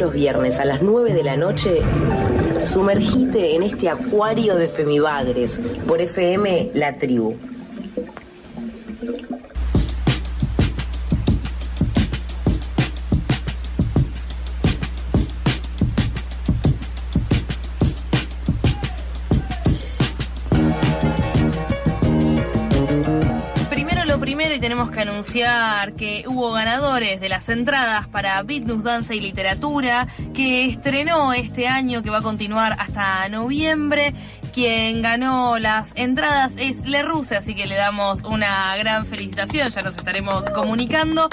los viernes a las 9 de la noche, sumergite en este acuario de Femibagres por FM La Tribu. Y tenemos que anunciar que hubo ganadores de las entradas para Beatles, Danza y Literatura, que estrenó este año, que va a continuar hasta noviembre. Quien ganó las entradas es Le Ruse, así que le damos una gran felicitación, ya nos estaremos comunicando.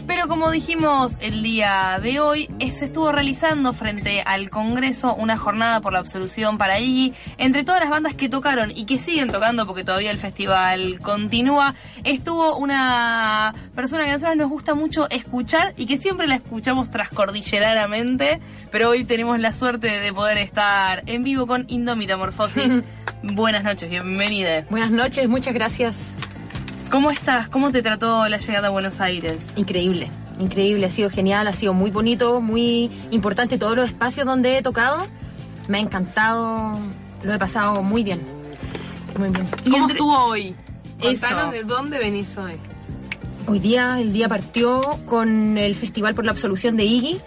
Pero como dijimos el día de hoy, se estuvo realizando frente al Congreso una jornada por la absolución para Iggy. Entre todas las bandas que tocaron y que siguen tocando, porque todavía el festival continúa, estuvo una persona que a nosotros nos gusta mucho escuchar y que siempre la escuchamos transcordilleraramente, pero hoy tenemos la suerte de poder estar en vivo con Indómita Morfosis. Buenas noches, bienvenida. Buenas noches, muchas gracias. ¿Cómo estás? ¿Cómo te trató la llegada a Buenos Aires? Increíble, increíble, ha sido genial, ha sido muy bonito, muy importante todos los espacios donde he tocado. Me ha encantado, lo he pasado muy bien, muy bien. ¿Cómo estuvo hoy? Contanos de dónde venís hoy. Hoy día, el día partió con el Festival por la Absolución de Iggy.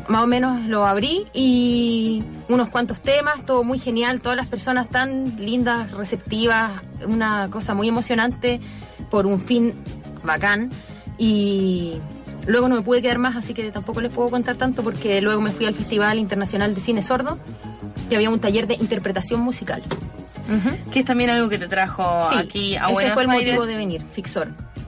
Más o menos lo abrí y unos cuantos temas, todo muy genial, todas las personas tan lindas, receptivas, una cosa muy emocionante por un fin bacán. Y luego no me pude quedar más, así que tampoco les puedo contar tanto porque luego me fui al Festival Internacional de Cine Sordo y había un taller de interpretación musical. Que es también algo que te trajo aquí a Buenos Aires. Ese fue el motivo de venir, Fixor.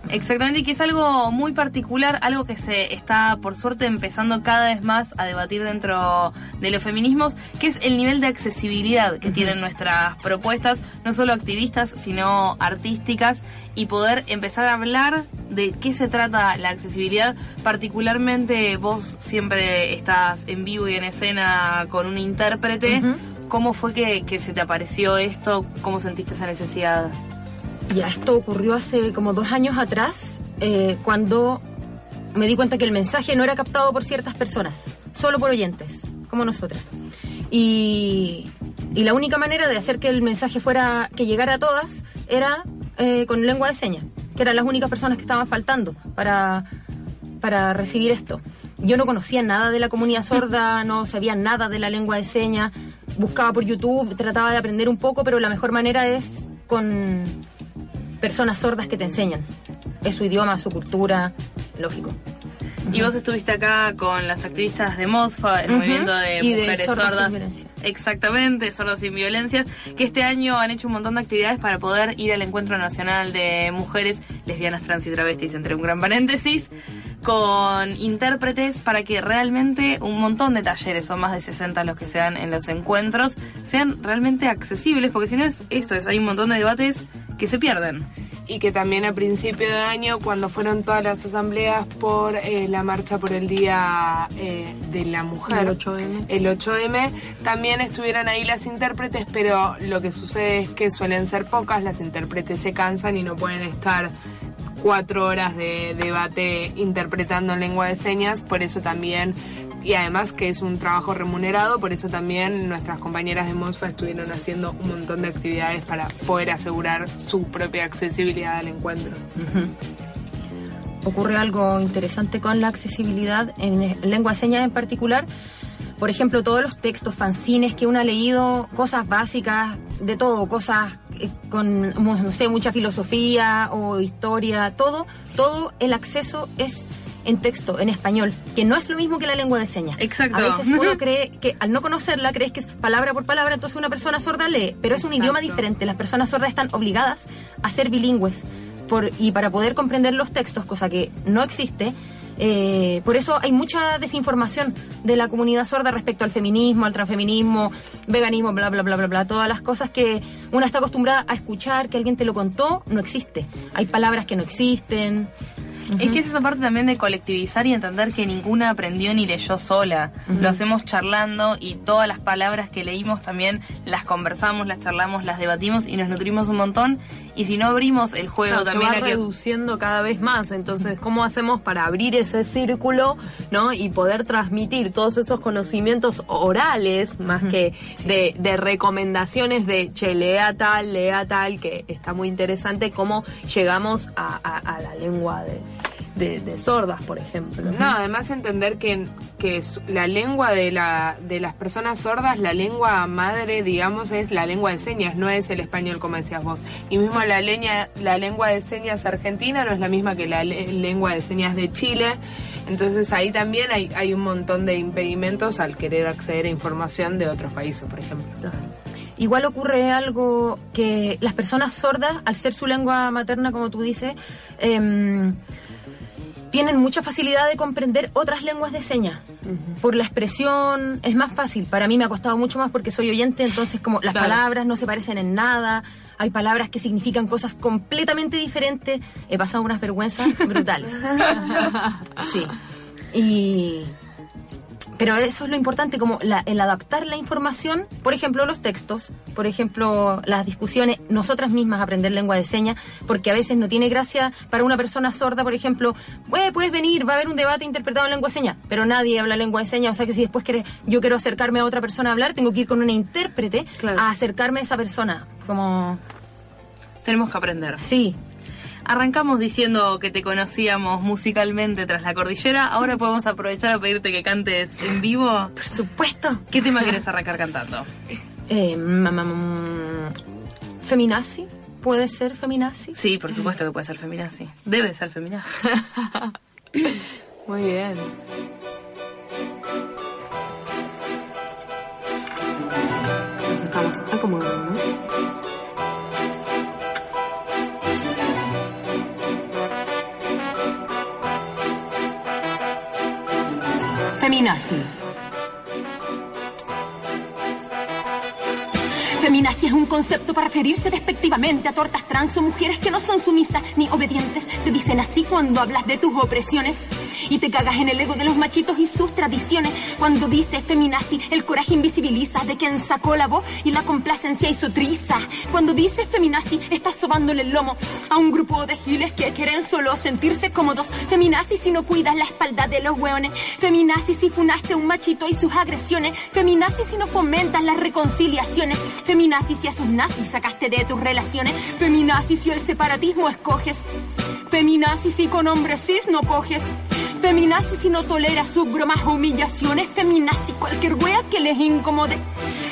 Exactamente, y que es algo muy particular, algo que se está, por suerte, empezando cada vez más a debatir dentro de los feminismos, que es el nivel de accesibilidad que tienen nuestras propuestas, no solo activistas, sino artísticas, y poder empezar a hablar de qué se trata la accesibilidad. Particularmente vos siempre estás en vivo y en escena con un intérprete. ¿Cómo fue que se te apareció esto? ¿Cómo sentiste esa necesidad? Ya, esto ocurrió hace como 2 años atrás, cuando me di cuenta que el mensaje no era captado por ciertas personas, solo por oyentes, como nosotras. Y la única manera de hacer que el mensaje que llegara a todas, era con lengua de señas, que eran las únicas personas que estaban faltando para recibir esto. Yo no conocía nada de la comunidad sorda, no sabía nada de la lengua de señas, buscaba por YouTube, trataba de aprender un poco, pero la mejor manera es con personas sordas que te enseñan. Es su idioma, su cultura, lógico. Y vos estuviste acá con las activistas de MOSFA, el movimiento de mujeres sordas. Sin violencia. Exactamente, Sordas Sin Violencias, que este año han hecho un montón de actividades para poder ir al Encuentro Nacional de Mujeres Lesbianas, Trans y Travestis, entre un gran paréntesis, con intérpretes para que realmente un montón de talleres, son más de 60 los que se dan en los encuentros, sean realmente accesibles, porque si no es esto, hay un montón de debates que se pierden. Y que también a principio de año, cuando fueron todas las asambleas por la marcha por el Día de la Mujer, el 8M, también estuvieron ahí las intérpretes, pero lo que sucede es que suelen ser pocas, las intérpretes se cansan y no pueden estar 4 horas de debate interpretando en lengua de señas, por eso también, y además que es un trabajo remunerado, por eso también nuestras compañeras de MOSFA estuvieron haciendo un montón de actividades para poder asegurar su propia accesibilidad al encuentro. Ocurre algo interesante con la accesibilidad en lengua de señas en particular. Por ejemplo, todos los textos, fanzines que uno ha leído, cosas básicas, de todo, cosas con, no sé, mucha filosofía o historia, todo el acceso es en texto, en español, que no es lo mismo que la lengua de señas. Exacto. A veces uno cree que al no conocerla, crees que es palabra por palabra, entonces una persona sorda lee, pero es un idioma diferente. Las personas sordas están obligadas a ser bilingües y para poder comprender los textos, cosa que no existe. Por eso hay mucha desinformación de la comunidad sorda respecto al feminismo, al transfeminismo, veganismo, bla, bla, bla, bla, bla. Todas las cosas que una está acostumbrada a escuchar, que alguien te lo contó, no existe. Hay palabras que no existen. Es que es esa parte también de colectivizar y entender que ninguna aprendió ni leyó sola. Lo hacemos charlando y todas las palabras que leímos también las conversamos, las charlamos, las debatimos y nos nutrimos un montón. Y si no abrimos el juego también se va reduciendo cada vez más. Entonces, ¿cómo hacemos para abrir ese círculo, ¿no? Y poder transmitir todos esos conocimientos orales, más que de recomendaciones de che, lea tal, que está muy interesante cómo llegamos a la lengua de sordas, por ejemplo. No, además entender que la lengua de las personas sordas, la lengua madre, digamos, es la lengua de señas, no es el español como decías vos. Y mismo la lengua de señas argentina no es la misma que la lengua de señas de Chile. Entonces ahí también hay un montón de impedimentos al querer acceder a información de otros países, por ejemplo. Igual ocurre algo que las personas sordas, al ser su lengua materna, como tú dices, tienen mucha facilidad de comprender otras lenguas de señas. Por la expresión es más fácil. Para mí me ha costado mucho más porque soy oyente, entonces como las palabras no se parecen en nada, hay palabras que significan cosas completamente diferentes. He pasado unas vergüenzas brutales. Sí. Pero eso es lo importante, como el adaptar la información, por ejemplo, los textos, por ejemplo, las discusiones, nosotras mismas aprender lengua de señas, porque a veces no tiene gracia para una persona sorda, por ejemplo, puedes venir, va a haber un debate interpretado en lengua de señas, pero nadie habla lengua de señas, o sea que si después yo quiero acercarme a otra persona a hablar, tengo que ir con una intérprete a acercarme a esa persona, como... Tenemos que aprender. Sí. Arrancamos diciendo que te conocíamos musicalmente tras la cordillera. Ahora podemos aprovechar a pedirte que cantes en vivo. Por supuesto. ¿Qué tema querés arrancar cantando? Feminazi. ¿Puede ser Feminazi? Sí, por supuesto que puede ser Feminazi. Debe ser Feminazi. Muy bien. Nos estamos acomodando. Feminazi. Feminazi es un concepto para referirse despectivamente a tortas trans o mujeres que no son sumisas ni obedientes. Te dicen así cuando hablas de tus opresiones y te cagas en el ego de los machitos y sus tradiciones. Cuando dices feminazi, el coraje invisibiliza de quien sacó la voz y la complacencia hizo triza. Cuando dices feminazi, estás sobándole el lomo a un grupo de giles que quieren solo sentirse cómodos. Feminazi si no cuidas la espalda de los hueones. Feminazi si funaste a un machito y sus agresiones. Feminazi si no fomentas las reconciliaciones. Feminazi si a sus nazis sacaste de tus relaciones. Feminazi si el separatismo escoges. Feminazi si con hombres cis no coges. Feminazi si no toleras sus bromas o humillaciones. Feminazi cualquier wea que les incomode.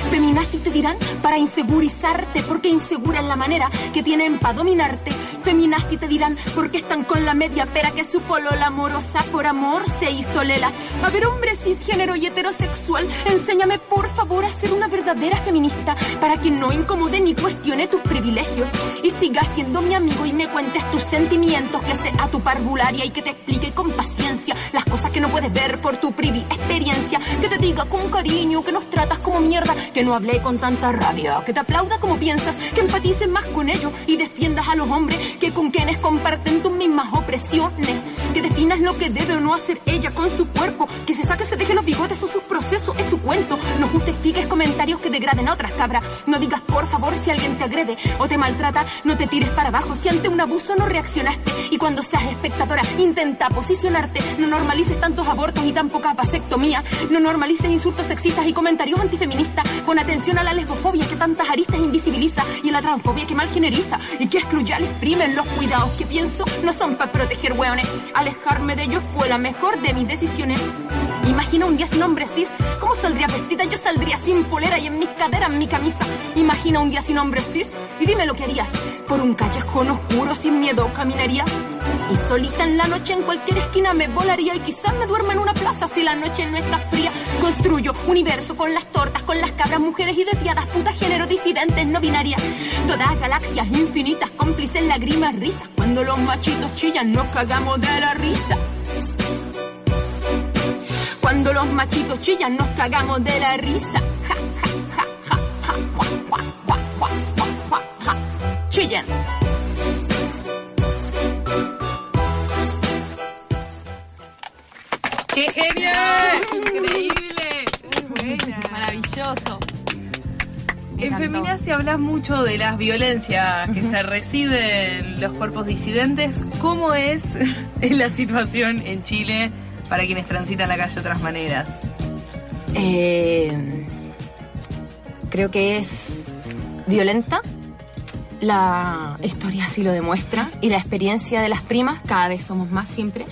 Feminazi te dirán para insegurizarte, porque insegura es la manera que tienen para dominarte. Feminazi te dirán porque están con la media pera que su polola amorosa por amor se hizo lela. A ver, hombre cisgénero y heterosexual, enséñame por favor a ser una verdadera feminista para que no incomode ni cuestione tus privilegios y siga siendo mi amigo y me cuentes tus sentimientos, que sea tu parvularia y que te explique con paciencia las cosas que no puedes ver por tu experiencia, que te diga con cariño que nos tratas como mierda, que no hable con tanta rabia, que te aplauda como piensas, que empatices más con ellos y defiendas a los hombres que con quienes comparten tus mismas opresiones, que definas lo que debe o no hacer ella con su cuerpo, que se saque, se deje los bigotes, son sus procesos, es su cuento, no justifiques comentarios que degraden a otras cabras, no digas por favor si alguien te agrede o te maltrata, no te tires para abajo si ante un abuso no reaccionaste, y cuando seas espectadora intenta posicionarte, no normalices tantos abortos y tan poca vasectomía, no normalices insultos sexistas y comentarios antifeministas, pon atención a la lesbofobia que tantas aristas invisibiliza y a la transfobia que mal generiza y que excluye al exprimen. Los cuidados que pienso no son para proteger hueones, alejarme de ellos fue la mejor de mis decisiones. Imagina un día sin hombre cis, ¿cómo saldría vestida? Yo saldría sin polera y en mis caderas mi camisa. Imagina un día sin hombre cis y dime lo que harías. Por un callejón oscuro sin miedo caminaría y solita en la noche en cualquier esquina me volaría y quizás me duerma en una plaza si la noche no está fría. Construyo universo con las tortas, con las cabras, mujeres y desviadas, putas, género, disidentes, no binarias. Todas galaxias infinitas, cómplices, lágrimas, risas. Cuando los machitos chillan nos cagamos de la risa. Cuando los machitos chillan nos cagamos de la risa. Ja, ja, ja, ja, ja, ja, ja, ja, ja, ja, ja. Chillan. ¡Qué genial! Increíble. Buena. Maravilloso. En Feminazi hablas mucho de las violencias que se reciben los cuerpos disidentes. ¿Cómo es la situación en Chile para quienes transitan la calle de otras maneras? Creo que es violenta. La historia así lo demuestra. Y la experiencia de las primas, cada vez somos más siempre.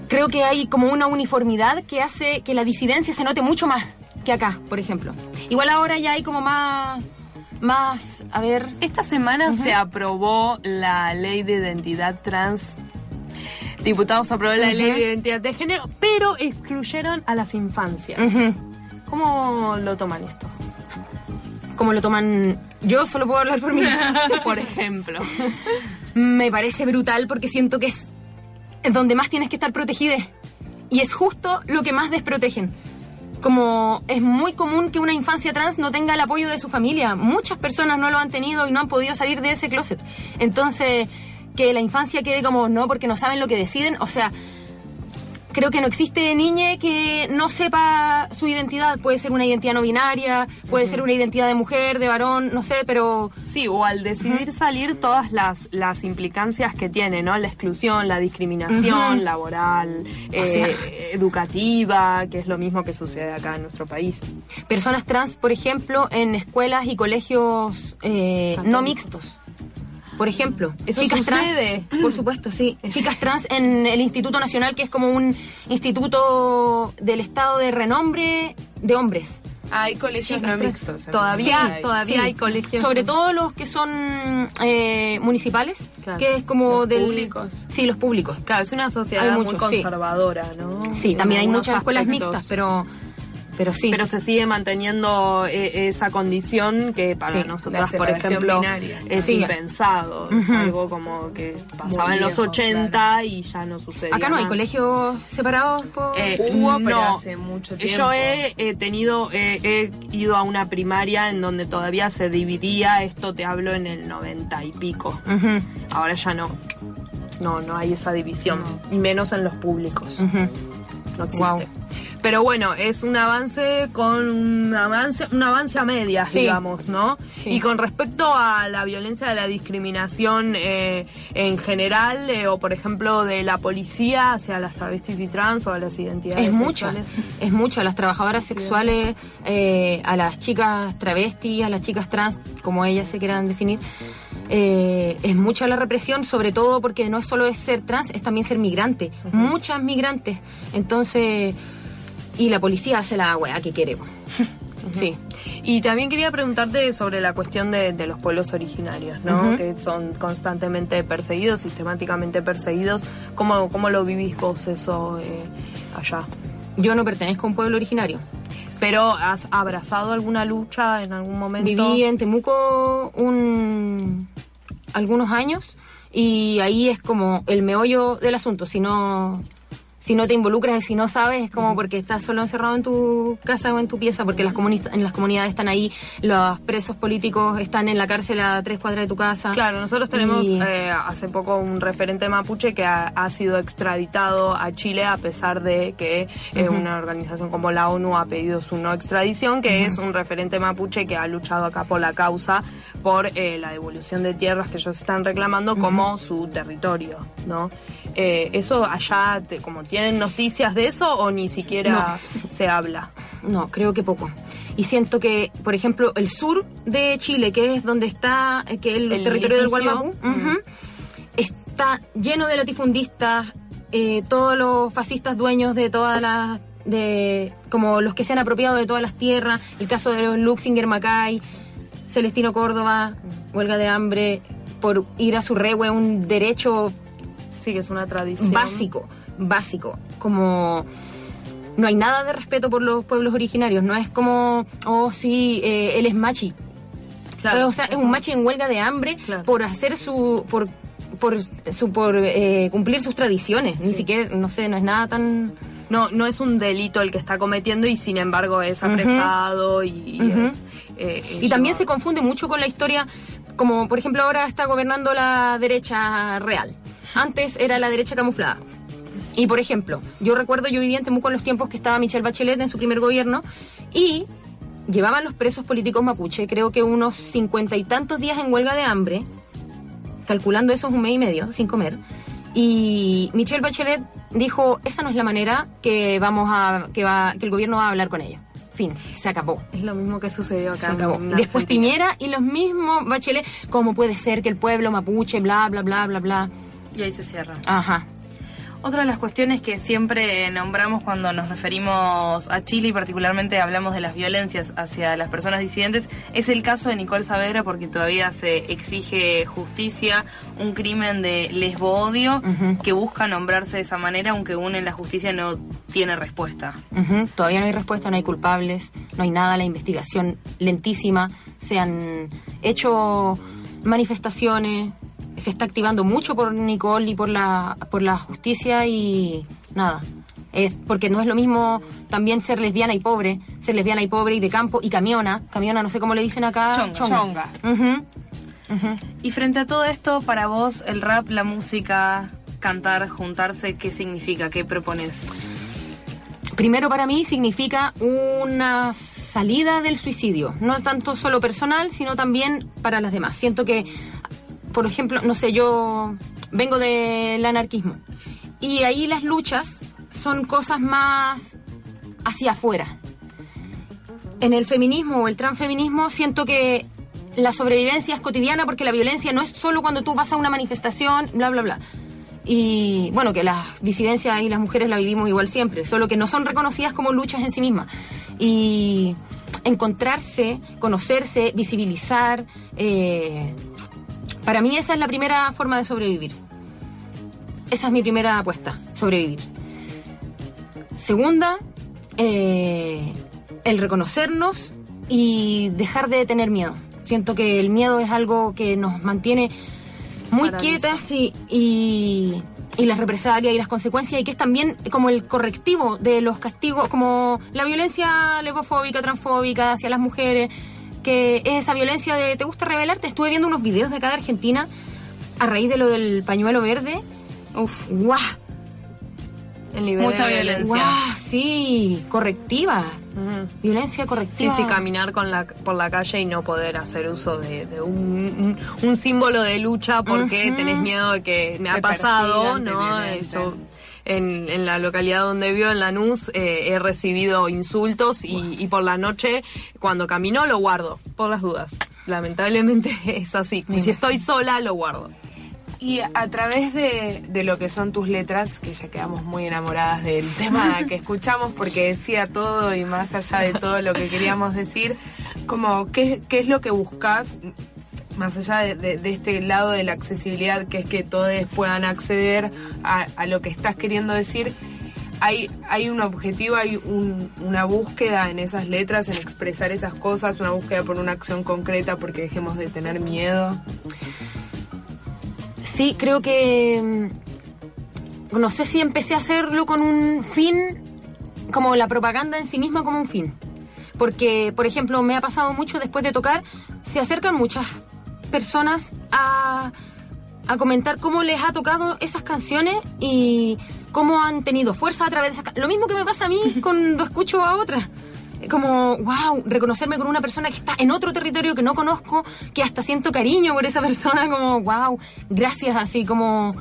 Creo que hay como una uniformidad que hace que la disidencia se note mucho más que acá, por ejemplo. Igual ahora ya hay como más, a ver... Esta semana se aprobó la ley de identidad trans. Diputados aprobó la ley de identidad de género, pero excluyeron a las infancias. ¿Cómo lo toman esto? ¿Cómo lo toman? Yo solo puedo hablar por mí. Por ejemplo. Me parece brutal porque siento que es donde más tienes que estar protegida. Y es justo lo que más desprotegen. Como es muy común que una infancia trans no tenga el apoyo de su familia. Muchas personas no lo han tenido y no han podido salir de ese closet. Entonces, que la infancia quede como no, porque no saben lo que deciden. O sea, creo que no existe niña que no sepa su identidad. Puede ser una identidad no binaria, puede ser una identidad de mujer, de varón, no sé, pero... Sí, o al decidir salir todas las implicancias que tiene, ¿no? La exclusión, la discriminación laboral, educativa, que es lo mismo que sucede acá en nuestro país. Personas trans, por ejemplo, en escuelas y colegios no mixtos. Por ejemplo, ¿eso chicas sucede? Trans, por supuesto, sí. Chicas trans en el Instituto Nacional, que es como un instituto del Estado de renombre de hombres. Hay colegios no mixtos. Todavía hay colegios. Sobre todo los que son municipales, claro, que es como los públicos. Sí, los públicos. Claro, es una sociedad muy conservadora, ¿no? Sí, también hay muchas escuelas aspectos mixtas, pero sí. Pero se sigue manteniendo esa condición que para nosotras, por ejemplo, binaria, es impensado. Es algo como que pasaba en los 80 claro, y ya no sucede. Acá no hay colegios separados por... Hubo, pero hace mucho tiempo. Yo he ido a una primaria en donde todavía se dividía, esto te hablo en el 90 y pico. Ahora ya no hay esa división, y menos en los públicos. No existe. Wow. Pero bueno, es un avance con un avance a medias, digamos, ¿no? Sí. Y con respecto a la violencia de la discriminación en general, o por ejemplo de la policía hacia las travestis y trans o a las identidades sexuales. Es mucho, a las trabajadoras sexuales, a las chicas travestis, a las chicas trans, como ellas se quieran definir. Es mucha la represión, sobre todo porque no es solo es ser trans, es también ser migrante. Muchas migrantes. Entonces... Y la policía hace la weá que quiere. Sí. Y también quería preguntarte sobre la cuestión de los pueblos originarios, ¿no? Que son constantemente perseguidos, sistemáticamente perseguidos. ¿Cómo lo vivís vos eso allá? Yo no pertenezco a un pueblo originario. ¿Pero has abrazado alguna lucha en algún momento? Viví en Temuco algunos años y ahí es como el meollo del asunto. Si no te involucras y si no sabes, es como porque estás solo encerrado en tu casa o en tu pieza, porque en las comunidades están ahí, los presos políticos están en la cárcel a 3 cuadras de tu casa. Claro, nosotros tenemos hace poco un referente mapuche que ha sido extraditado a Chile a pesar de que una organización como la ONU ha pedido su no extradición, que es un referente mapuche que ha luchado acá por la causa, por la devolución de tierras que ellos están reclamando como su territorio, ¿no? ¿Eso allá, tienen noticias de eso o ni siquiera se habla? No, creo que poco. Y siento que, por ejemplo, el sur de Chile, que es donde está, que es el territorio del Gualmapu, está lleno de latifundistas, todos los fascistas dueños de todas las... como los que se han apropiado de todas las tierras, el caso de los Luxinger, Macay, Celestino Córdoba, huelga de hambre, por ir a su rehue, un derecho... Sí, que es una tradición. Básico. Como no hay nada de respeto por los pueblos originarios. No es como, él es machi. Claro. O sea, es un machi en huelga de hambre por hacer por cumplir sus tradiciones. Ni siquiera, no sé, no es nada tan... No es un delito el que está cometiendo y sin embargo es apresado y y también se confunde mucho con la historia, como por ejemplo ahora está gobernando la derecha real. antes era la derecha camuflada. Y por ejemplo, yo vivía en Temuco en los tiempos que estaba Michelle Bachelet en su primer gobierno y llevaban los presos políticos mapuche, creo que unos 50 y tantos días en huelga de hambre, calculando eso es un mes y medio sin comer. Y Michelle Bachelet dijo, esa no es la manera que el gobierno va a hablar con ellos. Fin, se acabó. Es lo mismo que sucedió acá. Se acabó. Después Piñera y los mismos Bachelet, ¿cómo puede ser que el pueblo mapuche, bla, bla, bla, bla, bla? Y ahí se cierra. Ajá. Otra de las cuestiones que siempre nombramos cuando nos referimos a Chile y particularmente hablamos de las violencias hacia las personas disidentes es el caso de Nicole Saavedra, porque todavía se exige justicia, un crimen de lesbo-odio que busca nombrarse de esa manera, aunque aún en la justicia no tiene respuesta. Todavía no hay respuesta, no hay culpables, no hay nada, la investigación lentísima, se han hecho manifestaciones. Se está activando mucho por Nicole y por la justicia y nada. Porque no es lo mismo también ser lesbiana y pobre y de campo y camiona, no sé cómo le dicen acá. Chonga. Y frente a todo esto, para vos, el rap, la música, cantar, juntarse, ¿qué significa? ¿Qué propones? Primero, para mí significa una salida del suicidio. No tanto solo personal, sino también para las demás. Siento que, por ejemplo, no sé, yo vengo del anarquismo y ahí las luchas son cosas más hacia afuera. En el feminismo o el transfeminismo siento que la sobrevivencia es cotidiana, porque la violencia no es solo cuando tú vas a una manifestación, bla, bla, bla. Y bueno, que las disidencias y las mujeres la vivimos igual siempre, solo que no son reconocidas como luchas en sí mismas. Y encontrarse, conocerse, visibilizar... Para mí esa es la primera forma de sobrevivir. Esa es mi primera apuesta, sobrevivir. Segunda, el reconocernos y dejar de tener miedo. Siento que el miedo es algo que nos mantiene muy quietas y las represalias y las consecuencias, y que es también como el correctivo de los castigos, como la violencia lesbofóbica, transfóbica hacia las mujeres, que es esa violencia de ¿te gusta rebelarte? Estuve viendo unos videos de acá de Argentina a raíz de lo del pañuelo verde. Uf, guau. Mucha violencia. Guau, sí, correctiva. Violencia correctiva. Sí, caminar por la calle y no poder hacer uso de un símbolo de lucha porque tenés miedo de que me ha pasado, ¿no? Eso. En la localidad donde vivo, en Lanús, he recibido insultos y por la noche, cuando camino, lo guardo, por las dudas. Lamentablemente es así. Y si estoy sola, lo guardo. Y a través de lo que son tus letras, que ya quedamos muy enamoradas del tema que escuchamos, porque decía todo y más allá de todo lo que queríamos decir, como ¿qué es lo que buscas? Más allá de este lado de la accesibilidad, que es que todos puedan acceder a lo que estás queriendo decir, hay un objetivo, hay una búsqueda en esas letras, en expresar esas cosas, una búsqueda por una acción concreta, porque dejemos de tener miedo. Sí, creo que... No sé si empecé a hacerlo con un fin, como la propaganda en sí misma como un fin. Porque, por ejemplo, me ha pasado mucho después de tocar, se acercan muchas personas a comentar cómo les ha tocado esas canciones y cómo han tenido fuerza a través de esas... Lo mismo que me pasa a mí cuando escucho a otras. Como, wow, reconocerme con una persona que está en otro territorio que no conozco, que hasta siento cariño por esa persona, como, wow, gracias, así como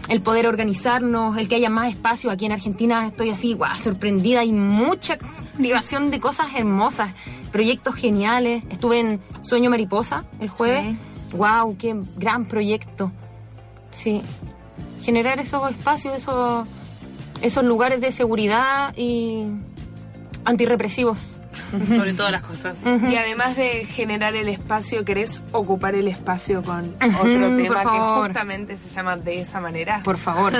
el poder organizarnos, el que haya más espacio. Aquí en Argentina estoy así, wow, sorprendida, hay mucha activación de cosas hermosas, proyectos geniales. Estuve en Sueño Mariposa el jueves, wow, qué gran proyecto. Sí, generar esos espacios, esos lugares de seguridad y antirrepresivos. Sobre todas las cosas. Y además de generar el espacio, ¿querés ocupar el espacio con otro tema que justamente se llama De esa manera? Por favor.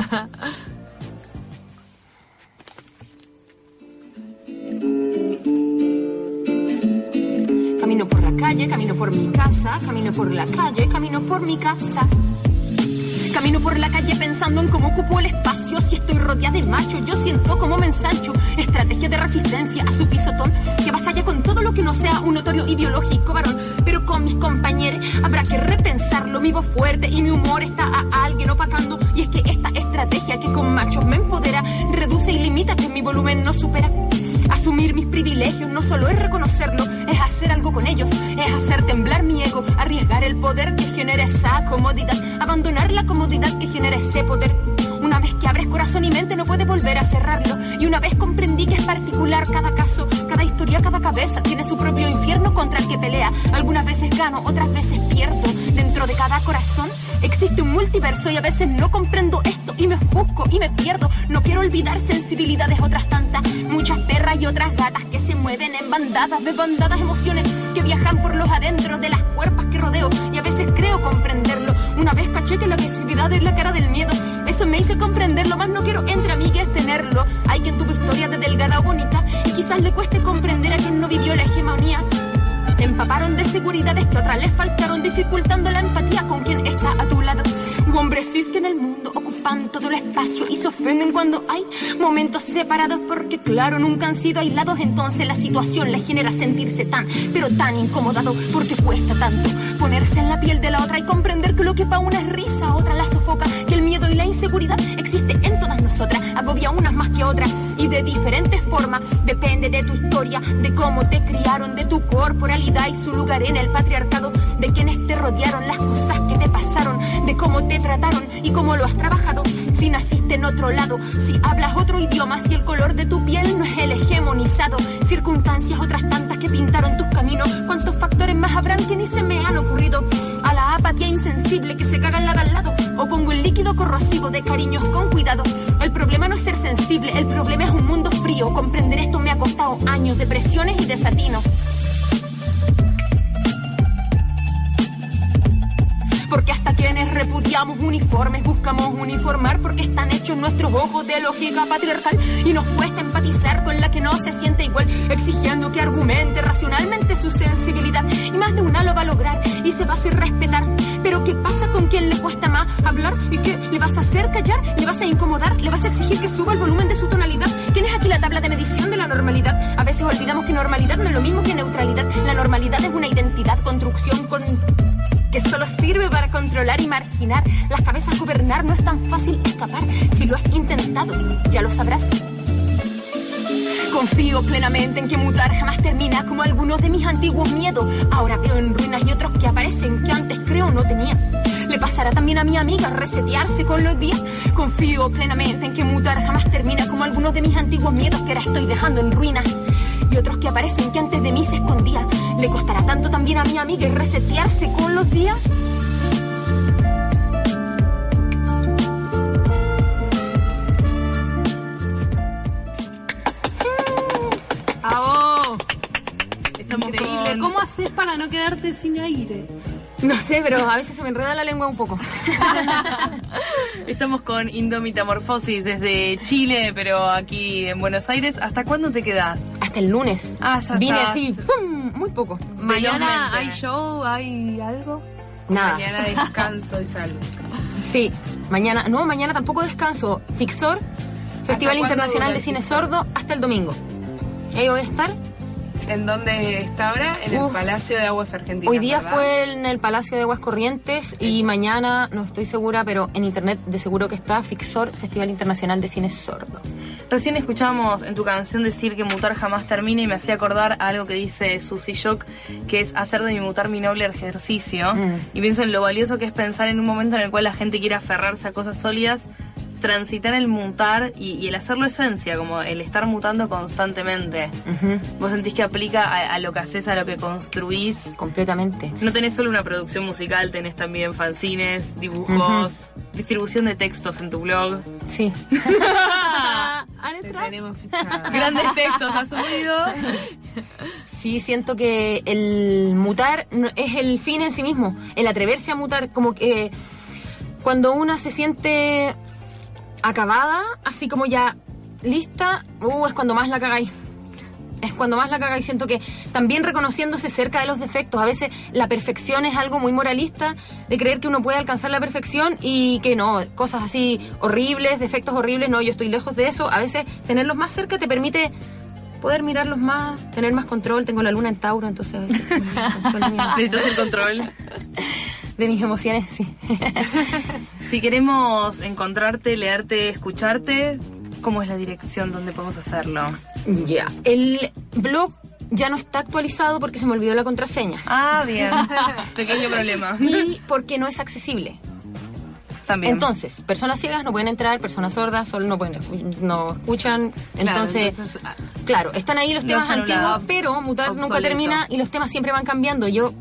Camino por la calle, camino por mi casa, camino por la calle, camino por mi casa. Camino por la calle pensando en cómo ocupo el espacio. Si estoy rodeada de machos, yo siento como me ensancho. Estrategia de resistencia a su pisotón, que vasalla con todo lo que no sea un notorio ideológico varón. Pero con mis compañeros habrá que repensarlo. Mi voz fuerte y mi humor está a alguien opacando. Y es que esta estrategia que con machos me empodera reduce y limita que mi volumen no supera. Asumir mis privilegios no solo es reconocerlo, es hacer algo con ellos, es hacer temblar mi ego, arriesgar el poder que genera esa comodidad, abandonar la comodidad que genera ese poder. Una vez que abres corazón y mente no puedes volver a cerrarlo. Y una vez comprendí que es particular cada caso, cada historia, cada cabeza tiene su propio infierno contra el que pelea. Algunas veces gano, otras veces pierdo. Dentro de cada corazón existe un multiverso y a veces no comprendo esto y me juzgo y me pierdo. No quiero olvidar sensibilidades otras tantas, muchas perras y otras gatas que se mueven en bandadas, de bandadas emociones que viajan por los adentros de las cuerpas que rodeo. Y a veces creo comprenderlo. Una vez caché que la agresividad es la cara del miedo. Eso me hizo comprenderlo, más no quiero entre amigues tenerlo. Hay quien tuvo historia de delgada o bonita y quizás le cueste comprender a quien no vivió la hegemonía. Te empaparon de seguridades que otras les faltaron, dificultando la empatía con quien está a tu lado. Hombres cis que en el mundo ocupan todo el espacio y se ofenden cuando hay momentos separados porque claro, nunca han sido aislados. Entonces la situación les genera sentirse tan, pero tan incomodado porque cuesta tanto ponerse en la piel de la otra y comprender que lo que para una es risa, a otra la sofoca, que el miedo y la inseguridad existe en todas nosotras, agobia unas más que otras y de diferentes formas. Depende de tu historia, de cómo te criaron, de tu corporalidad y su lugar en el patriarcado, de quienes te rodearon, las cosas que te pasaron, de cómo te trataron y cómo lo has trabajado. Si naciste en otro lado, si hablas otro idioma, si el color de tu piel no es el hegemonizado, circunstancias otras tantas que pintaron tus caminos, cuántos factores más habrán que ni se me han ocurrido. A la apatía insensible que se caga en la de al lado, o pongo el líquido corrosivo de cariños con cuidado. El problema no es ser sensible, el problema es un mundo frío. Comprender esto me ha costado años de presiones y desatinos. Porque hasta quienes repudiamos uniformes buscamos uniformar porque están hechos nuestros ojos de lógica patriarcal y nos cuesta empatizar con la que no se siente igual, exigiendo que argumente racionalmente su sensibilidad y más de una lo va a lograr y se va a hacer respetar. Pero ¿qué pasa con quien le cuesta más hablar? ¿Y qué? ¿Le vas a hacer callar? ¿Le vas a incomodar? ¿Le vas a exigir que suba el volumen de su tonalidad? ¿Tienes aquí la tabla de medición de la normalidad? A veces olvidamos que normalidad no es lo mismo que neutralidad. La normalidad es una identidad, construcción con... que solo sirve para controlar y marginar. Las cabezas gobernar no es tan fácil escapar. Si lo has intentado, ya lo sabrás. Confío plenamente en que mutar jamás termina, como algunos de mis antiguos miedos. Ahora veo en ruinas y otros que aparecen que antes creo no tenía. ¿Le pasará también a mi amiga resetearse con los días? Confío plenamente en que mutar jamás termina, como algunos de mis antiguos miedos que ahora estoy dejando en ruinas. Y otros que aparecen que antes de mí se escondía. ¿Le costará tanto también a mi amiga resetearse con los días? ¡Oh! Estamos Increíble. con... ¿Cómo haces para no quedarte sin aire? No sé, pero a veces se me enreda la lengua un poco. Estamos con Indomitamorfosis desde Chile, pero aquí en Buenos Aires. ¿Hasta cuándo te quedás? Hasta el lunes. Ah, ya vine estás. así, ¡pum! Muy poco. ¿Mañana Velozmente. hay show? ¿Hay algo? Nada. Mañana descanso y salgo. Sí, mañana tampoco descanso. Fixor, Festival cuándo Internacional dura de el Cine Fixor? Sordo, hasta el domingo. Ahí voy a estar. ¿En dónde está ahora? En el Uf. Palacio de Aguas Argentinas. Hoy día ¿verdad? fue en el Palacio de Aguas Corrientes y mañana, no estoy segura, pero en internet de seguro que está Fixor, Festival Internacional de Cine Sordo. Recién escuchamos en tu canción decir que mutar jamás termina y me hacía acordar a algo que dice Susy Shock, que es hacer de mi mutar mi noble ejercicio. Y pienso en lo valioso que es pensar en un momento en el cual la gente quiere aferrarse a cosas sólidas, transitar el mutar y el hacerlo esencia, como el estar mutando constantemente. ¿Vos sentís que aplica a lo que haces, a lo que construís? Completamente. No tenés solo una producción musical, tenés también fanzines, dibujos, distribución de textos en tu blog. Sí. Te tenemos fichado. Grandes textos has subido. Sí, siento que el mutar no es el fin en sí mismo. El atreverse a mutar, como que cuando una se siente acabada, así como ya lista, es cuando más la cagáis. es cuando más la caga, y siento que también reconociéndose cerca de los defectos. A veces la perfección es algo muy moralista, de creer que uno puede alcanzar la perfección y que no, cosas así horribles, defectos horribles, no, yo estoy lejos de eso. A veces tenerlos más cerca te permite poder mirarlos más, tener más control. Tengo la luna en Tauro, entonces a veces Necesitas el control de mis emociones, sí. Si queremos encontrarte, leerte, escucharte, ¿cómo es la dirección donde podemos hacerlo? Ya, el blog ya no está actualizado porque se me olvidó la contraseña. Ah, bien. Pequeño problema. Y porque no es accesible. También. Entonces, personas ciegas no pueden entrar, personas sordas solo no escuchan. Entonces, claro, están ahí los temas antiguos, pero Mutar nunca termina y los temas siempre van cambiando. Yo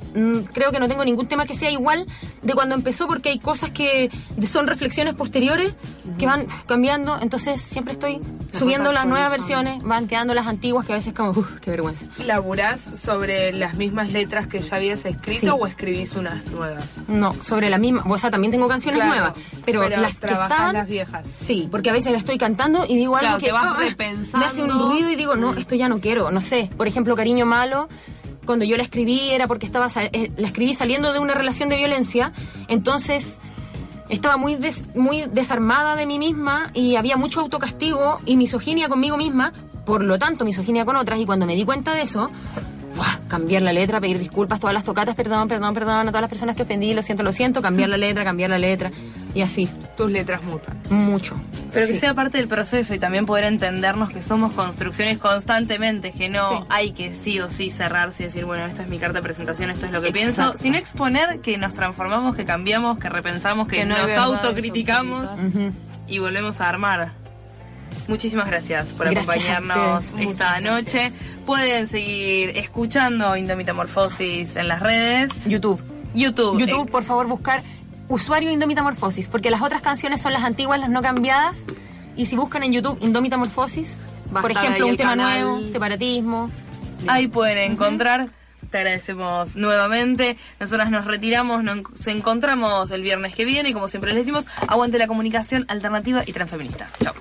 creo que no tengo ningún tema que sea igual de cuando empezó, porque hay cosas que son reflexiones posteriores que van cambiando. Entonces, siempre estoy subiendo las nuevas versiones, van quedando las antiguas, que a veces como, qué vergüenza. ¿Laburás sobre las mismas letras que ya habías escrito Sí. o escribís unas nuevas? No, sobre la misma, o sea, también tengo canciones Claro, nuevas, pero las que trabajás estaban, las viejas. sí, porque a veces la estoy cantando y digo algo Claro, que te vas repensando. me hace un ruido y digo, no, esto ya no quiero, no sé. Por ejemplo, Cariño Malo, cuando yo la escribí era porque la escribí saliendo de una relación de violencia, entonces estaba muy desarmada de mí misma y había mucho autocastigo y misoginia conmigo misma, por lo tanto misoginia con otras, y cuando me di cuenta de eso, cambiar la letra, pedir disculpas, todas las tocatas, perdón a todas las personas que ofendí, lo siento, cambiar la letra, y así. Tus letras mutan. Mucho. Pero que Sí. sea parte del proceso y también poder entendernos que somos construcciones constantemente, que no Sí. hay que sí o sí cerrarse y decir, bueno, esta es mi carta de presentación, esto es lo que Exacto. pienso, sino exponer que nos transformamos, que cambiamos, que repensamos, que Que no hay nos verdades autocriticamos absolutas. y volvemos a armar. Muchísimas gracias por Gracias a acompañarnos ustedes. esta noche. Pueden seguir escuchando Indomitamorfosis en las redes. YouTube, YouTube. por favor, buscar usuario Indomitamorfosis, porque las otras canciones son las antiguas, las no cambiadas, y si buscan en YouTube Indomitamorfosis, Va a por estar ejemplo, ahí un el tema canal. nuevo, separatismo. Ahí pueden encontrar. Te agradecemos nuevamente. Nosotras nos retiramos, nos encontramos el viernes que viene y como siempre les decimos, aguante la comunicación alternativa y transfeminista. Chao.